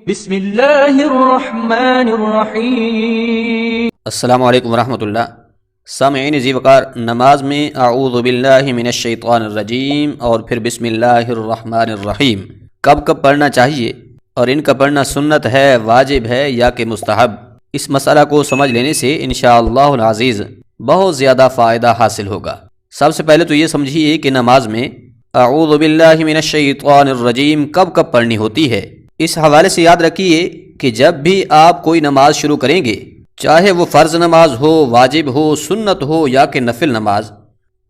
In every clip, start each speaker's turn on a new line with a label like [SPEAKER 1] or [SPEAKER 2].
[SPEAKER 1] بسم اللہ الرحمن الرحیم۔
[SPEAKER 2] السلام علیکم ورحمۃ اللہ۔ سامعین عزیز وقار، نماز میں اعوذ باللہ من الشیطان الرجیم اور پھر بسم اللہ الرحمن الرحیم کب کب پڑھنا چاہیے، اور ان کا پڑھنا سنت ہے، واجب ہے یا کہ مستحب، اس مسئلہ کو سمجھ لینے سے انشاءاللہ العزیز بہت زیادہ فائدہ حاصل ہوگا۔ سب سے پہلے تو یہ سمجھیے کہ نماز میں اعوذ باللہ من الشیطان الرجیم کب کب پڑھنی ہوتی ہے۔ اس حوالے سے یاد رکھیے کہ جب بھی آپ کوئی نماز شروع کریں گے، چاہے وہ فرض نماز ہو، واجب ہو، سنت ہو یا کہ نفل نماز،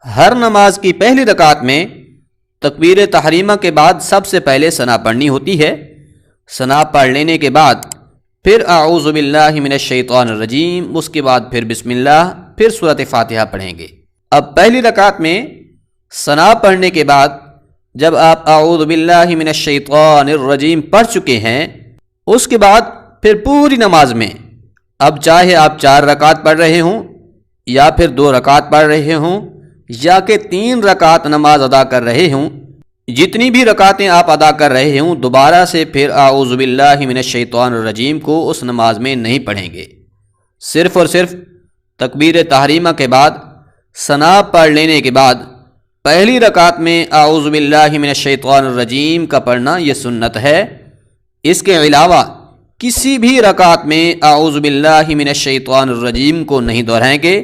[SPEAKER 2] ہر نماز کی پہلی رکعت میں تکبیر تحریمہ کے بعد سب سے پہلے ثنا پڑھنی ہوتی ہے۔ ثنا پڑھ لینے کے بعد پھر اعوذ باللہ من الشیطان الرجیم، اس کے بعد پھر بسم اللہ، پھر سورۃ فاتحہ پڑھیں گے۔ اب پہلی رکعت میں ثنا پڑھنے کے بعد جب آپ اعوذ باللہ من الشیطان الرجیم پڑھ چکے ہیں، اس کے بعد پھر پوری نماز میں، اب چاہے آپ 4 رکعت پڑھ رہے ہوں یا پھر 2 رکعت پڑھ رہے ہوں یا کہ 3 رکعت نماز ادا کر رہے ہوں، جتنی بھی رکعتیں آپ ادا کر رہے ہوں، دوبارہ سے پھر اعوذ باللہ من الشیطان الرجیم کو اس نماز میں نہیں پڑھیں گے۔ صرف اور صرف تکبیر تحریمہ کے بعد ثنا پڑھ لینے کے بعد پہلی رکعت میں اعوذ باللہ من الشیطان الرجیم کا پڑھنا یہ سنت ہے۔ اس کے علاوہ کسی بھی رکعت میں اعوذ باللہ من الشیطان الرجیم کو نہیں دہرائیں گے۔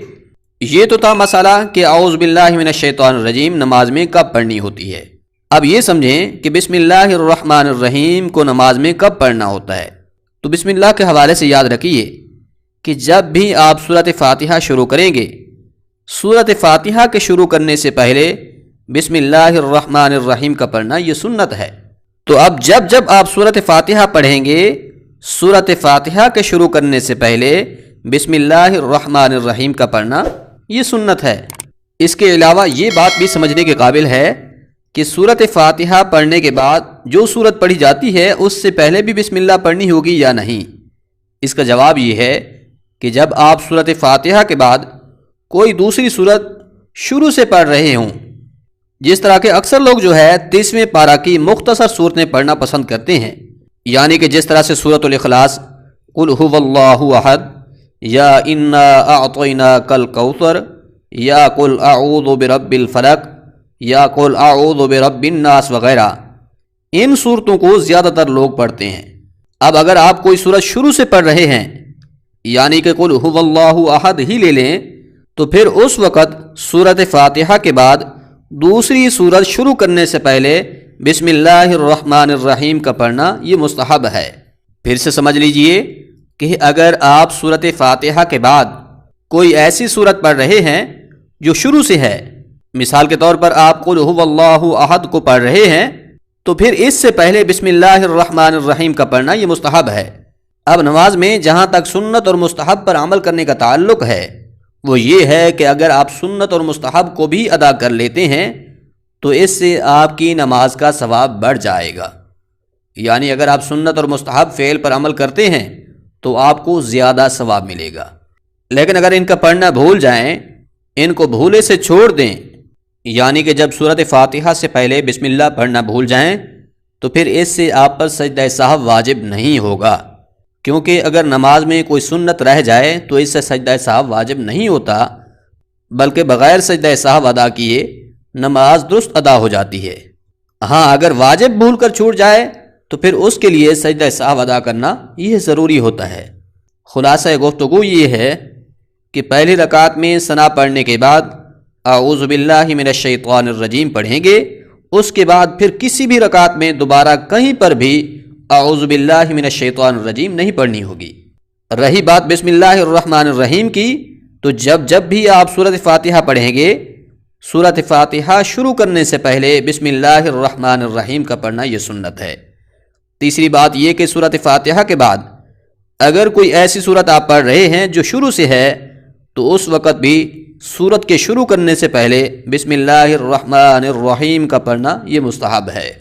[SPEAKER 2] یہ تو تھا مسئلہ کہ اعوذ باللہ من الشیطان الرجیم نماز میں کب پڑھنی ہوتی ہے۔ اب یہ سمجھیں کہ بسم اللہ الرحمن الرحیم کو نماز میں کب پڑھنا ہوتا ہے۔ تو بسم اللہ کے حوالے سے یاد رکھیے کہ جب بھی آپ سورۃ فاتحہ شروع کریں گے، سورۃ فاتحہ کے شروع کرنے سے پہلے بسم اللہ الرحمن الرحیم کا پڑھنا یہ سنت ہے۔ تو اب جب آپ سورۃ فاتحہ پڑھیں گے، سورۃ فاتحہ کے شروع کرنے سے پہلے بسم اللہ الرحمن الرحیم کا پڑھنا یہ سنت ہے۔ اس کے علاوہ یہ بات بھی سمجھنے کے قابل ہے کہ سورۃ فاتحہ پڑھنے کے بعد جو سورت پڑھی جاتی ہے اس سے پہلے بھی بسم اللہ پڑھنی ہوگی یا نہیں۔ اس کا جواب یہ ہے کہ جب آپ سورۃ فاتحہ کے بعد کوئی دوسری سورت شروع سے پڑھ رہے ہوں، جس طرح کے اکثر لوگ جو ہے 30ویں پارہ کی مختصر صورتیں پڑھنا پسند کرتے ہیں، یعنی کہ جس طرح سے سورۃ الاخلاص، قل هو اللہ احد، یا انا اعطیناک الکوثر، یا قل اعوذ برب الفلق، یا قل اعوذ برب الناس وغیرہ، ان صورتوں کو زیادہ تر لوگ پڑھتے ہیں۔ اب اگر آپ کوئی سورت شروع سے پڑھ رہے ہیں، یعنی کہ قل هو اللہ احد ہی لے لیں، تو پھر اس وقت سورۃ فاتحہ کے بعد دوسری سورت شروع کرنے سے پہلے بسم اللہ الرحمن الرحیم کا پڑھنا یہ مستحب ہے۔ پھر سے سمجھ لیجئے کہ اگر آپ سورۃ فاتحہ کے بعد کوئی ایسی سورت پڑھ رہے ہیں جو شروع سے ہے، مثال کے طور پر آپ قل هو اللہ احد کو پڑھ رہے ہیں، تو پھر اس سے پہلے بسم اللہ الرحمن الرحیم کا پڑھنا یہ مستحب ہے۔ اب نماز میں جہاں تک سنت اور مستحب پر عمل کرنے کا تعلق ہے، وہ یہ ہے کہ اگر آپ سنت اور مستحب کو بھی ادا کر لیتے ہیں تو اس سے آپ کی نماز کا ثواب بڑھ جائے گا۔ یعنی اگر آپ سنت اور مستحب فعل پر عمل کرتے ہیں تو آپ کو زیادہ ثواب ملے گا، لیکن اگر ان کا پڑھنا بھول جائیں، ان کو بھولے سے چھوڑ دیں، یعنی کہ جب سورۃ فاتحہ سے پہلے بسم اللہ پڑھنا بھول جائیں، تو پھر اس سے آپ پر سجدہ سہو واجب نہیں ہوگا، کیونکہ اگر نماز میں کوئی سنت رہ جائے تو اس سے سجدہ سہو واجب نہیں ہوتا، بلکہ بغیر سجدہ سہو ادا کیے نماز درست ادا ہو جاتی ہے۔ ہاں، اگر واجب بھول کر چھوٹ جائے تو پھر اس کے لیے سجدہ سہو ادا کرنا یہ ضروری ہوتا ہے۔ خلاصہ گفتگو یہ ہے کہ پہلی رکعت میں ثنا پڑھنے کے بعد اعوذ باللہ من الشیطان الرجیم پڑھیں گے، اس کے بعد پھر کسی بھی رکعت میں دوبارہ کہیں پر بھی اعوذ باللہ من الشیطان الرجیم نہیں پڑھنی ہوگی۔ رہی بات بسم اللہ الرحمن الرحیم کی، تو جب بھی آپ سورۃ فاتحہ پڑھیں گے، سورۃ فاتحہ شروع کرنے سے پہلے بسم اللہ الرحمن الرحیم کا پڑھنا یہ سنت ہے۔ تیسری بات یہ کہ سورۃ فاتحہ کے بعد اگر کوئی ایسی سورت آپ پڑھ رہے ہیں جو شروع سے ہے، تو اس وقت بھی سورت کے شروع کرنے سے پہلے بسم اللہ الرحمن الرحیم کا پڑھنا یہ مستحب ہے۔